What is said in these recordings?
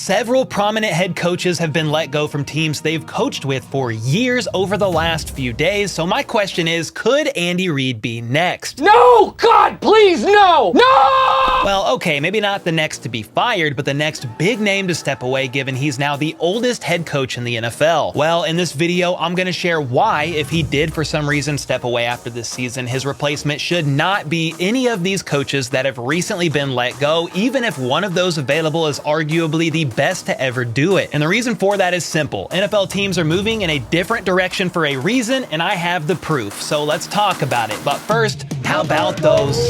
Several prominent head coaches have been let go from teams they've coached with for years over the last few days, so my question is, could Andy Reid be next? No! God, please, no! No! Well, okay, maybe not the next to be fired, but the next big name to step away given he's now the oldest head coach in the NFL. Well, in this video, I'm gonna share why, if he did for some reason step away after this season, his replacement should not be any of these coaches that have recently been let go, even if one of those available is arguably the best to ever do it. And the reason for that is simple. NFL teams are moving in a different direction for a reason, and I have the proof. So let's talk about it. But first, how about those?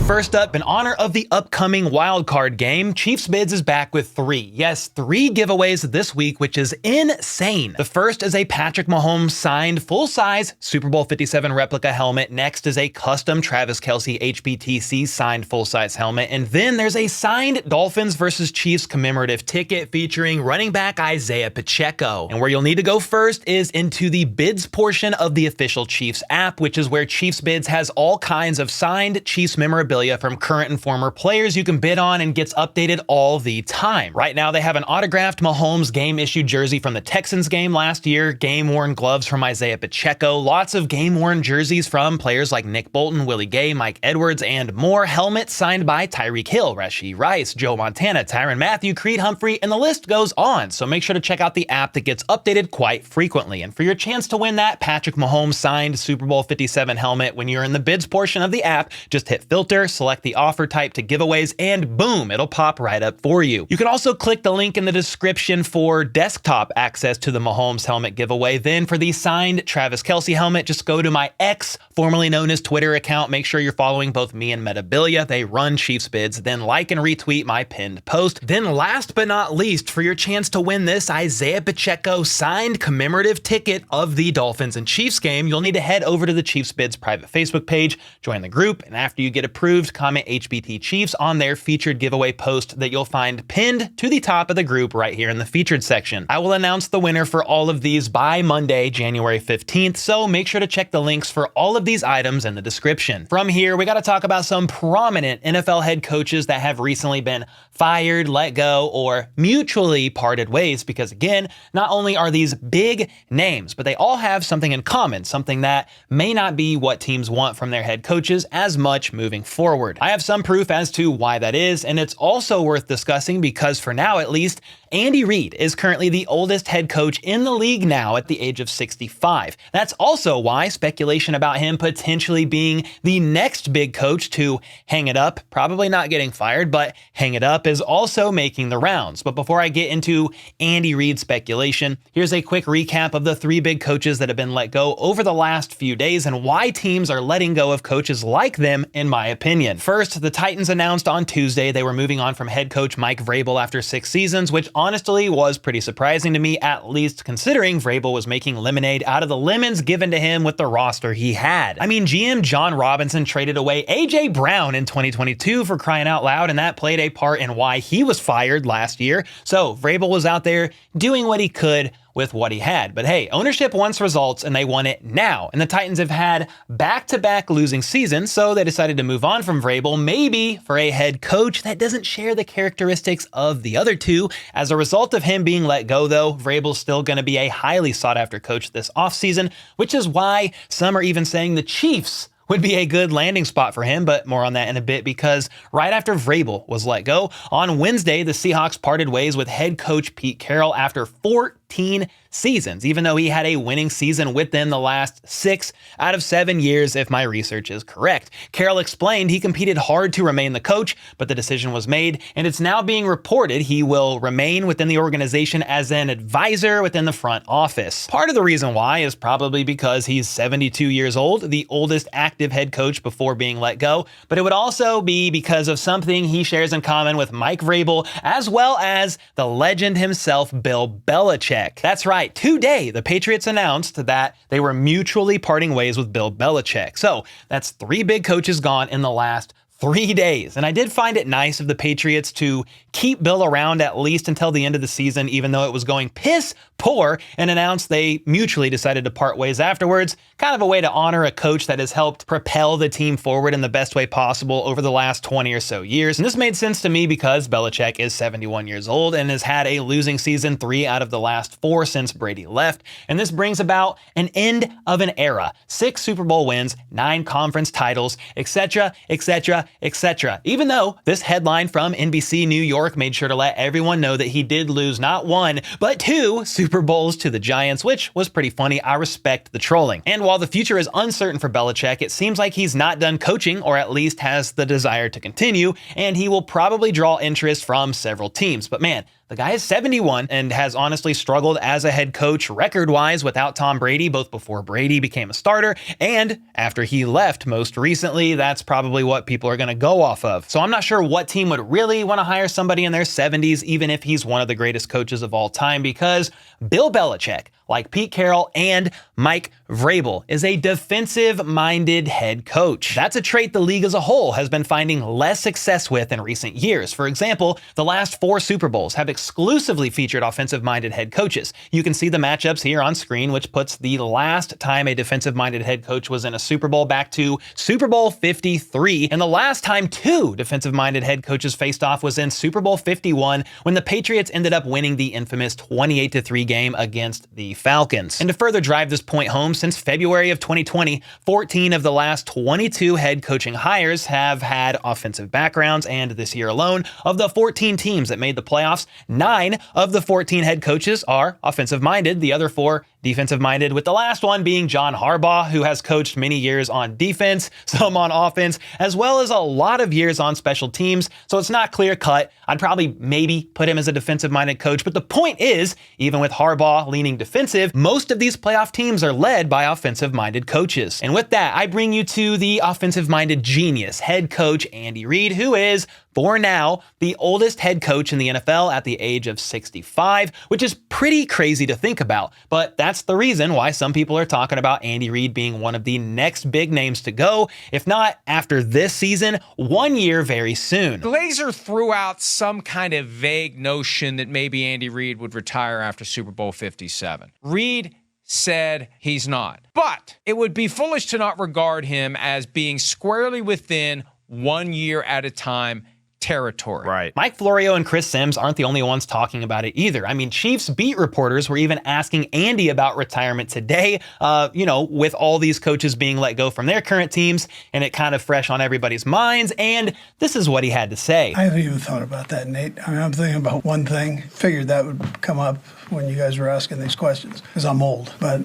First up, in honor of the upcoming wildcard game, Chiefs VIDS is back with three giveaways this week, which is insane. The first is a Patrick Mahomes signed full-size Super Bowl 57 replica helmet. Next is a custom Travis Kelce HBTC signed full-size helmet. And then there's a signed Dolphins versus Chiefs commemorative ticket featuring running back Isaiah Pacheco. And where you'll need to go first is into the bids portion of the official Chiefs app, which is where Chiefs VIDS has all kinds of signed Chiefs memorabilia from current and former players you can bid on and gets updated all the time. Right now, they have an autographed Mahomes game-issued jersey from the Texans game last year, game-worn gloves from Isaiah Pacheco, lots of game-worn jerseys from players like Nick Bolton, Willie Gay, Mike Edwards, and more, helmets signed by Tyreek Hill, Rashee Rice, Joe Montana, Tyrann Mathieu, Creed Humphrey, and the list goes on. So make sure to check out the app that gets updated quite frequently. And for your chance to win that Patrick Mahomes signed Super Bowl 57 helmet when you're in the bids portion of the app, just hit filter, select the offer type to giveaways, and boom, it'll pop right up for you. You can also click the link in the description for desktop access to the Mahomes helmet giveaway. Then for the signed Travis Kelce helmet, just go to my X, formerly known as Twitter account. Make sure you're following both me and Metabilia. They run Chiefs VIDS. Then like and retweet my pinned post. Then last but not least, for your chance to win this Isaiah Pacheco signed commemorative ticket of the Dolphins and Chiefs game, you'll need to head over to the Chiefs VIDS private Facebook page, join the group, and after you get approved, comment HBT Chiefs on their featured giveaway post that you'll find pinned to the top of the group right here in the featured section. I will announce the winner for all of these by Monday, January 15th, so make sure to check the links for all of these items in the description. From here, we got to talk about some prominent NFL head coaches that have recently been fired, let go, or mutually parted ways, because again, not only are these big names, but they all have something in common, something that may not be what teams want from their head coaches as much moving forward. I have some proof as to why that is, and it's also worth discussing because for now at least, Andy Reid is currently the oldest head coach in the league now at the age of 65. That's also why speculation about him potentially being the next big coach to hang it up, probably not getting fired, but hang it up, is also making the rounds. But before I get into Andy Reid speculation, here's a quick recap of the three big coaches that have been let go over the last few days and why teams are letting go of coaches like them, in my opinion. First, the Titans announced on Tuesday they were moving on from head coach Mike Vrabel after 6 seasons, which honestly was pretty surprising to me, at least considering Vrabel was making lemonade out of the lemons given to him with the roster he had. I mean, GM John Robinson traded away A.J. Brown in 2022 for crying out loud, and that played a part in why he was fired last year. So Vrabel was out there doing what he could with what he had. But hey, ownership wants results and they want it now. And the Titans have had back-to-back losing seasons, so they decided to move on from Vrabel, maybe for a head coach that doesn't share the characteristics of the other two. As a result of him being let go though, Vrabel's still going to be a highly sought-after coach this offseason, which is why some are even saying the Chiefs would be a good landing spot for him, but more on that in a bit, because right after Vrabel was let go, on Wednesday, the Seahawks parted ways with head coach Pete Carroll after 14 seasons, even though he had a winning season with them the last 6 out of 7 years, if my research is correct. Carroll explained he competed hard to remain the coach, but the decision was made, and it's now being reported he will remain within the organization as an advisor within the front office. Part of the reason why is probably because he's 72 years old, the oldest active head coach before being let go, but it would also be because of something he shares in common with Mike Vrabel, as well as the legend himself, Bill Belichick. That's right. Today, the Patriots announced that they were mutually parting ways with Bill Belichick. So that's 3 big coaches gone in the last 3 days. And I did find it nice of the Patriots to keep Bill around at least until the end of the season, even though it was going piss poor, and announce they mutually decided to part ways afterwards. Kind of a way to honor a coach that has helped propel the team forward in the best way possible over the last 20 or so years. And this made sense to me because Belichick is 71 years old and has had a losing season 3 out of the last 4 since Brady left. And this brings about an end of an era. 6 Super Bowl wins, 9 conference titles, etc., etc., etc. Even though this headline from NBC New York made sure to let everyone know that he did lose not 1, but 2 Super Bowls to the Giants, which was pretty funny. I respect the trolling. And while the future is uncertain for Belichick, it seems like he's not done coaching, or at least has the desire to continue, and he will probably draw interest from several teams. But man, the guy is 71 and has honestly struggled as a head coach record-wise without Tom Brady, both before Brady became a starter and after he left most recently. That's probably what people are going to go off of. So I'm not sure what team would really want to hire somebody in their 70s, even if he's one of the greatest coaches of all time, because Bill Belichick, like Pete Carroll and Mike Vrabel, is a defensive-minded head coach. That's a trait the league as a whole has been finding less success with in recent years. For example, the last 4 Super Bowls have exclusively featured offensive-minded head coaches. You can see the matchups here on screen, which puts the last time a defensive-minded head coach was in a Super Bowl back to Super Bowl 53, and the last time 2 defensive-minded head coaches faced off was in Super Bowl 51, when the Patriots ended up winning the infamous 28-3 game against the Falcons. And to further drive this point home, since February of 2020, 14 of the last 22 head coaching hires have had offensive backgrounds, and this year alone, of the 14 teams that made the playoffs, 9 of the 14 head coaches are offensive-minded, the other 4 defensive-minded, with the last one being John Harbaugh, who has coached many years on defense, some on offense, as well as a lot of years on special teams, so it's not clear-cut. I'd probably maybe put him as a defensive-minded coach, but the point is, even with Harbaugh leaning defensive, most of these playoff teams are led by offensive-minded coaches. And with that, I bring you to the offensive-minded genius, head coach Andy Reid, who is, for now, the oldest head coach in the NFL at the age of 65, which is pretty crazy to think about. But that's the reason why some people are talking about Andy Reid being one of the next big names to go, if not after this season, 1 year very soon. Glazer threw out some kind of vague notion that maybe Andy Reid would retire after Super Bowl 57. Reid said he's not. But it would be foolish to not regard him as being squarely within 1 year at a time territory. Right. Mike Florio and Chris Sims aren't the only ones talking about it either. I mean, Chiefs beat reporters were even asking Andy about retirement today, with all these coaches being let go from their current teams, and it kind of fresh on everybody's minds. And this is what he had to say. I haven't even thought about that, Nate. I mean, I'm thinking about one thing. Figured that would come up when you guys were asking these questions, because I'm old, but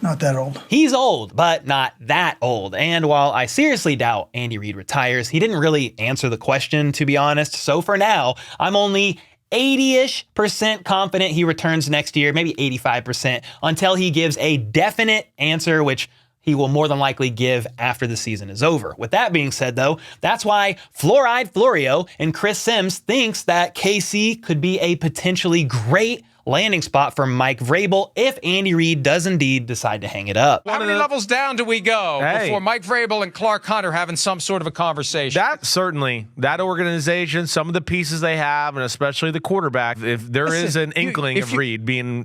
not that old. He's old, but not that old. And while I seriously doubt Andy Reid retires, he didn't really answer the question, to be honest. So for now, I'm only 80-ish% confident he returns next year, maybe 85%, until he gives a definite answer, which he will more than likely give after the season is over. With that being said, though, that's why Floor-Eyed Florio and Chris Sims thinks that KC could be a potentially great landing spot for Mike Vrabel if Andy Reid does indeed decide to hang it up. How many levels down do we go before Mike Vrabel and Clark Hunt are having some sort of a conversation? That certainly, that organization, some of the pieces they have, and especially the quarterback, if there is an inkling of Reid being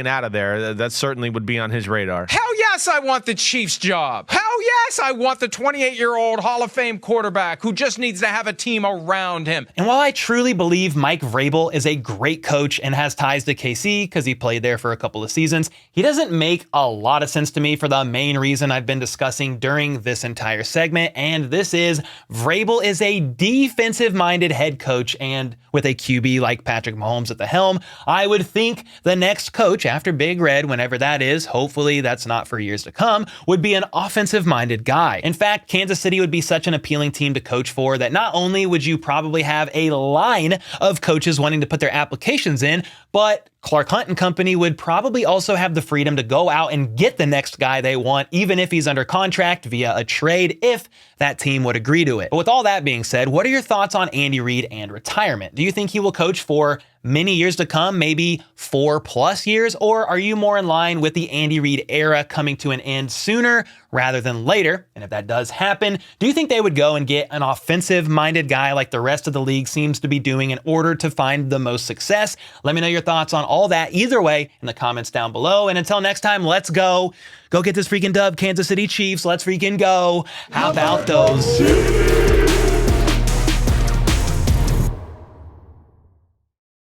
out of there, that certainly would be on his radar. Hell yes, I want the Chiefs job. Hell yes, I want the 28-year-old Hall of Fame quarterback who just needs to have a team around him. And while I truly believe Mike Vrabel is a great coach and has ties to KC because he played there for a couple of seasons, he doesn't make a lot of sense to me for the main reason I've been discussing during this entire segment, and this is Vrabel is a defensive-minded head coach, and with a QB like Patrick Mahomes at the helm, I would think the next coach after Big Red, whenever that is, hopefully that's not for years to come, would be an offensive-minded guy. In fact, Kansas City would be such an appealing team to coach for that not only would you probably have a line of coaches wanting to put their applications in, but Clark Hunt and company would probably also have the freedom to go out and get the next guy they want, even if he's under contract via a trade, if that team would agree to it. But with all that being said, what are your thoughts on Andy Reid and retirement? Do you think he will coach for many years to come, maybe 4+ years, or are you more in line with the Andy Reid era coming to an end sooner rather than later? And if that does happen, do you think they would go and get an offensive-minded guy like the rest of the league seems to be doing in order to find the most success? Let me know your thoughts on all that either way in the comments down below. And until next time, let's go. Go get this freaking dub, Kansas City Chiefs. Let's freaking go. How about those?